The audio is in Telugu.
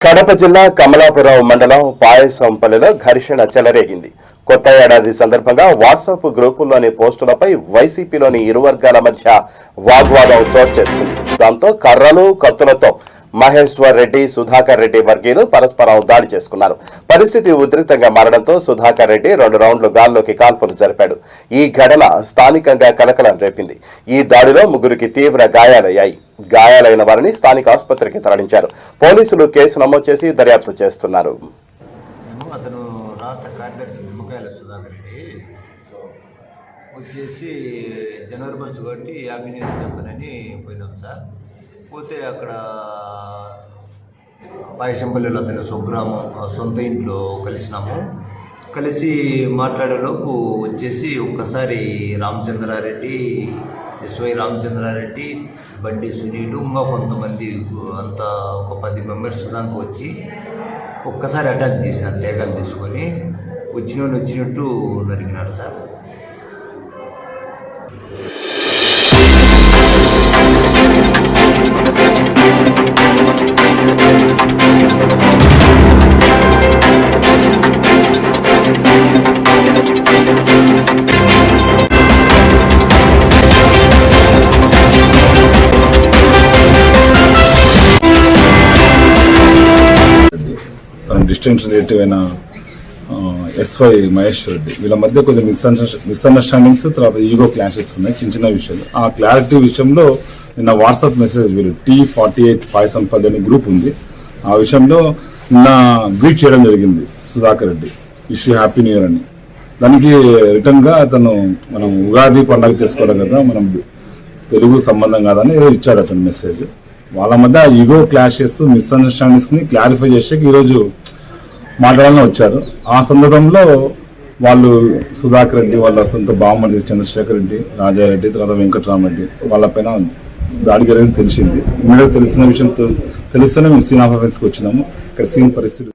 కడప జిల్లా కమలాపురం మండలం పాయసంపల్లిలో ఘర్షణ చెలరేగింది. కొత్త ఏడాది సందర్భంగా వాట్సాప్ గ్రూపుల్లోని పోస్టులపై వైసీపీలోని ఇరు వర్గాల మధ్య వాగ్వాదం చోటు చేసుకుంది. దాంతో కర్రలు కత్తులతో మహేశ్వర్ రెడ్డి, సుధాకర్ రెడ్డి వర్గీయులు పరస్పరం దాడి చేసుకున్నారు. పరిస్థితి ఉద్రిక్తంగా మారడంతో సుధాకర్ రెడ్డి 2 రౌండ్లు గాల్లోకి కాల్పులు జరిపాడు. ఈ ఘటన స్థానికంగా కలకలం రేపింది. ఈ దాడిలో 3 తీవ్ర గాయాలయ్యాయి. గాయాలైన వారిని స్థానిక ఆసుపత్రికి తరలించారు. పోలీసులు కేసు నమోదు చేసి దర్యాప్తు చేస్తున్నారు. అతను రాష్ట్ర కార్యదర్శి నిమ్మకాయల సుధాకర్ రెడ్డి వచ్చేసి జనవరి 1 కాబట్టి హ్యాపీ న్యూ ఇయర్ చెప్పనని పోయినాం సార్. పోతే అక్కడ పాయసంపల్లిలో అతని స్వగ్రామం సొంత ఇంట్లో కలిసి మాట్లాడేలోపు వచ్చేసి ఒక్కసారి రామచంద్రారెడ్డి, ఎస్వై రామచంద్రారెడ్డి, బండి సునీలు, ఇంకా కొంతమంది అంతా ఒక 10 మెంబర్స్ దాకా వచ్చి ఒక్కసారి అటాక్ చేశారు. తేగాలు తీసుకొని వచ్చినట్టు నరికినారు సార్. డిస్టెన్స్ రిలేటివ్ అయిన ఎస్వై మహేశ్వర్ రెడ్డి వీళ్ళ మధ్య కొంచెం మిస్అండర్స్టాండింగ్స్, తర్వాత ఈగో క్లాషెస్ ఉన్నాయి, చిన్న విషయాలు. ఆ క్లారిటీ విషయంలో నిన్న వాట్సాప్ మెసేజ్ వీళ్ళు T48 పాయసంపల్లి అనే గ్రూప్ ఉంది. ఆ విషయంలో నిన్న గ్రీట్ చేయడం జరిగింది Sudhakar Reddy, wish happy new year అని. దానికి రిటర్న్గా అతను మనం ఉగాది పండుగ చేసుకోవడం కదా, మనం తెలుగు సంబంధం కాదని ఇచ్చాడు అతను మెసేజ్. వాళ్ళ మధ్య ఈగో క్లాషెస్, మిస్అండర్స్టాండింగ్స్ని క్లారిఫై చేసేకి ఈరోజు మాట్లాడాలని వచ్చారు. ఆ సందర్భంలో వాళ్ళు సుధాకర్ రెడ్డి వాళ్ళ సొంత బామ్మడి చంద్రశేఖర్ రెడ్డి, రాజారెడ్డి, తర్వాత వెంకటరామరెడ్డి వాళ్ళపైన దాడి జరిగింది తెలిసింది. ఇమ్మీడియట్ తెలిసిన విషయం తెలుస్తూనే మేము సీన్ ఆఫ్ అఫెన్స్కి వచ్చినాము. ఇక్కడ సీన్ పరిస్థితి